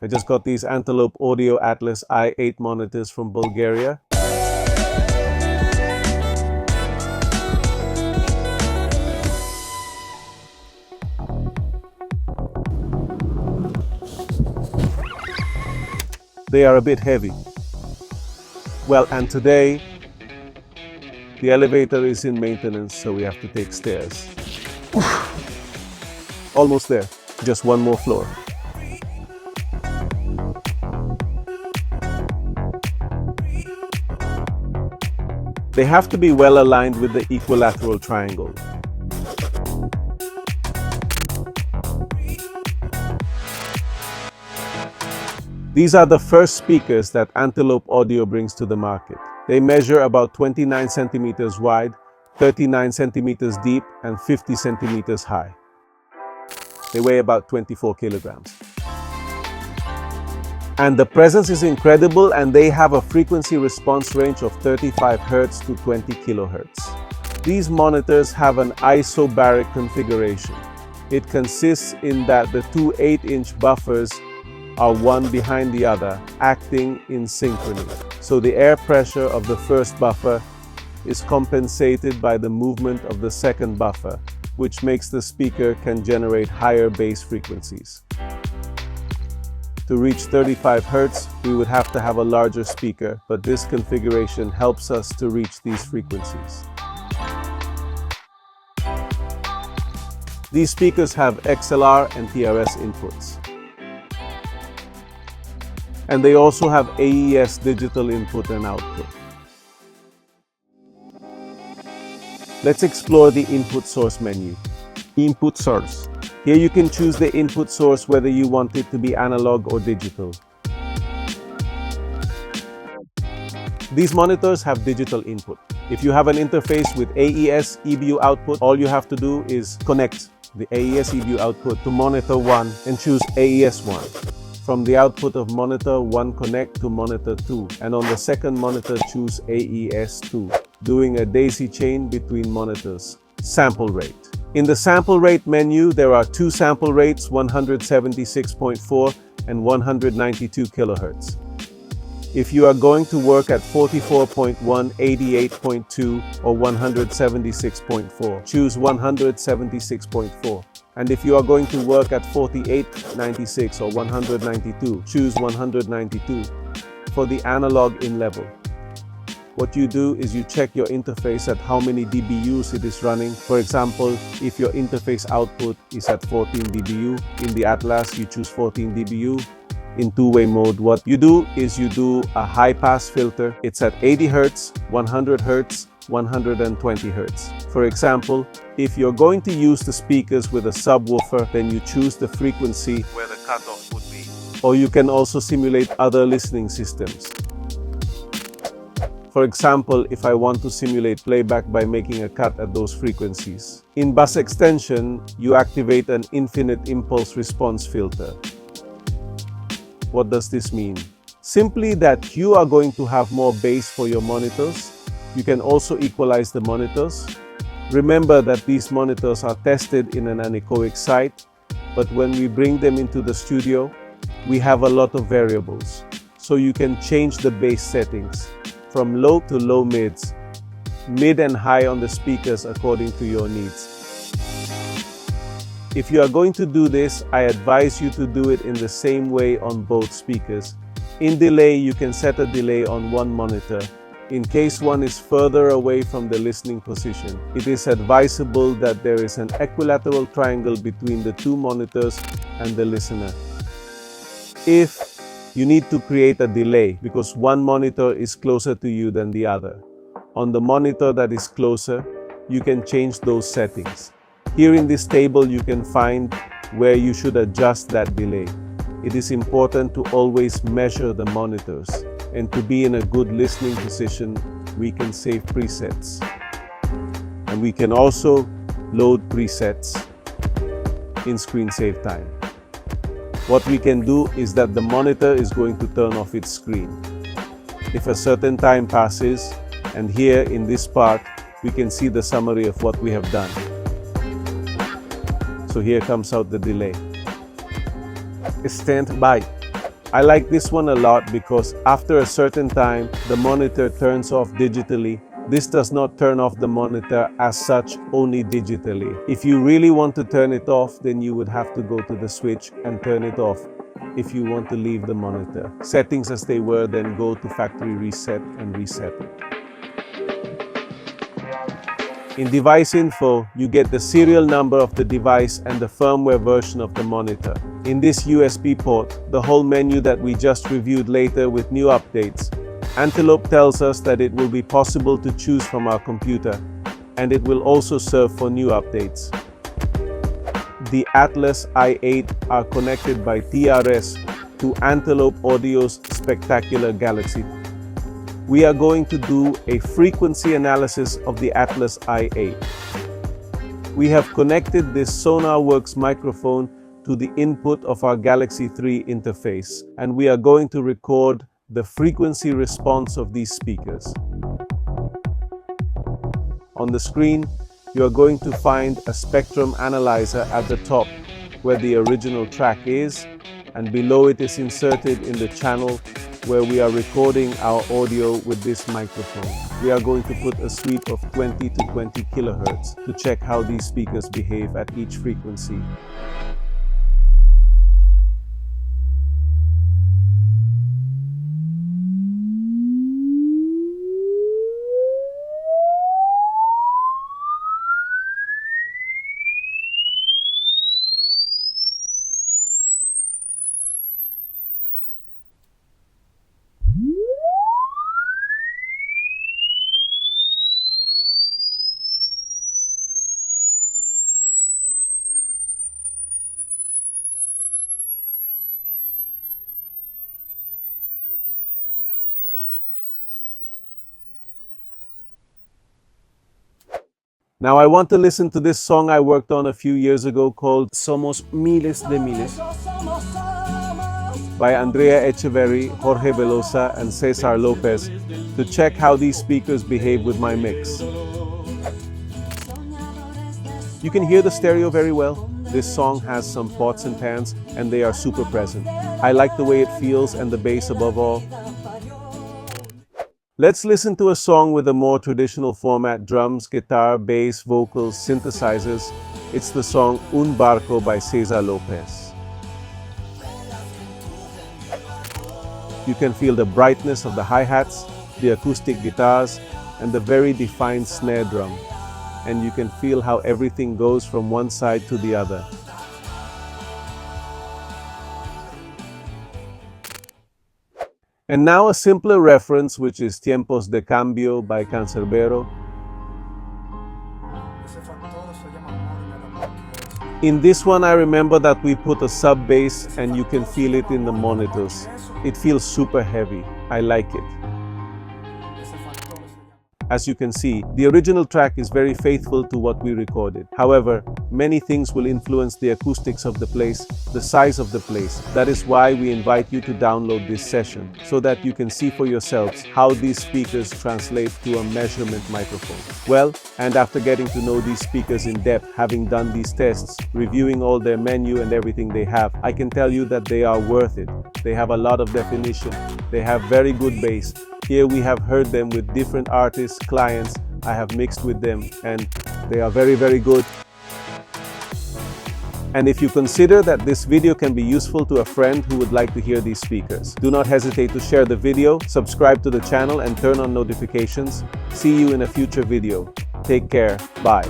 I just got these Antelope Audio Atlas i8 monitors from Bulgaria. They are a bit heavy. Well, and today, the elevator is in maintenance, so we have to take stairs. Almost there, just one more floor. They have to be well aligned with the equilateral triangle. These are the first speakers that Antelope Audio brings to the market. They measure about 29 centimeters wide, 39 centimeters deep, and 50 centimeters high. They weigh about 24 kilograms. And the presence is incredible, and they have a frequency response range of 35 Hz to 20 kilohertz. These monitors have an Isobaric configuration. It consists in that the two 8-inch buffers are one behind the other, acting in synchrony. So the air pressure of the first buffer is compensated by the movement of the second buffer, which makes the speaker can generate higher bass frequencies. To reach 35 Hz, we would have to have a larger speaker, but this configuration helps us to reach these frequencies. These speakers have XLR and TRS inputs. And they also have AES digital input and output. Let's explore the input source menu. Input source. Here you can choose the input source whether you want it to be analog or digital. These monitors have digital input. If you have an interface with AES EBU output, all you have to do is connect the AES EBU output to monitor 1 and choose AES 1. From the output of monitor 1, connect to monitor 2, and on the second monitor choose AES 2, doing a daisy chain between monitors. Sample rate. In the sample rate menu, there are two sample rates, 176.4 and 192 kilohertz. If you are going to work at 44.1, 88.2 or 176.4, choose 176.4. And if you are going to work at 48, 96 or 192, choose 192 for the analog in level. What you do is you check your interface at how many dBUs it is running. For example, if your interface output is at 14 dBu, in the Atlas you choose 14 dBu. In two-way mode, what you do is you do a high-pass filter. It's at 80 Hz, 100 Hz, 120 Hz. For example, if you're going to use the speakers with a subwoofer, then you choose the frequency where the cutoff would be. Or you can also simulate other listening systems. For example, if I want to simulate playback by making a cut at those frequencies. In bus extension, you activate an infinite impulse response filter. What does this mean? Simply that you are going to have more bass for your monitors. You can also equalize the monitors. Remember that these monitors are tested in an anechoic site, but when we bring them into the studio, we have a lot of variables. So you can change the bass settings from low to low mids, mid and high on the speakers according to your needs. If you are going to do this, I advise you to do it in the same way on both speakers. In delay, you can set a delay on one monitor. In case one is further away from the listening position, it is advisable that there is an equilateral triangle between the two monitors and the listener. If you need to create a delay because one monitor is closer to you than the other, on the monitor that is closer, you can change those settings. Here in this table, you can find where you should adjust that delay. It is important to always measure the monitors, and to be in a good listening position, we can save presets. And we can also load presets in screen save time. What we can do is that the monitor is going to turn off its screen. If a certain time passes, and here in this part, we can see the summary of what we have done. So here comes out the delay. Stand by. I like this one a lot because after a certain time, the monitor turns off digitally. This does not turn off the monitor as such, only digitally. If you really want to turn it off, then you would have to go to the switch and turn it off. If you want to leave the monitor, settings as they were, then go to factory reset and reset it. In device info, you get the serial number of the device and the firmware version of the monitor. In this USB port, the whole menu that we just reviewed later with new updates. Antelope tells us that it will be possible to choose from our computer, and it will also serve for new updates. The Atlas i8 are connected by TRS to Antelope Audio's spectacular Galaxy. We are going to do a frequency analysis of the Atlas i8. We have connected this SonarWorks microphone to the input of our Galaxy 3 interface, and we are going to record the frequency response of these speakers. On the screen, you are going to find a spectrum analyzer at the top where the original track is, and below it is inserted in the channel where we are recording our audio with this microphone. We are going to put a sweep of 20 to 20 kilohertz to check how these speakers behave at each frequency. Now I want to listen to this song I worked on a few years ago called Somos Miles de Miles by Andrea Echeverry, Jorge Velosa, and Cesar Lopez to check how these speakers behave with my mix. You can hear the stereo very well. This song has some pots and pans and they are super present. I like the way it feels and the bass above all. Let's listen to a song with a more traditional format: drums, guitar, bass, vocals, synthesizers. It's the song Un Barco by Cesar Lopez. You can feel the brightness of the hi-hats, the acoustic guitars, and the very defined snare drum. And you can feel how everything goes from one side to the other. And now a simpler reference, which is Tiempos de Cambio by Canserbero. In this one, I remember that we put a sub bass and you can feel it in the monitors. It feels super heavy. I like it. As you can see, the original track is very faithful to what we recorded. However, many things will influence the acoustics of the place, the size of the place. That is why we invite you to download this session, so that you can see for yourselves how these speakers translate to a measurement microphone. Well, and after getting to know these speakers in depth, having done these tests, reviewing all their menu and everything they have, I can tell you that they are worth it. They have a lot of definition. They have very good bass. Here we have heard them with different artists, clients. I have mixed with them and they are very, very good. And if you consider that this video can be useful to a friend who would like to hear these speakers, do not hesitate to share the video, subscribe to the channel and turn on notifications. See you in a future video. Take care. Bye.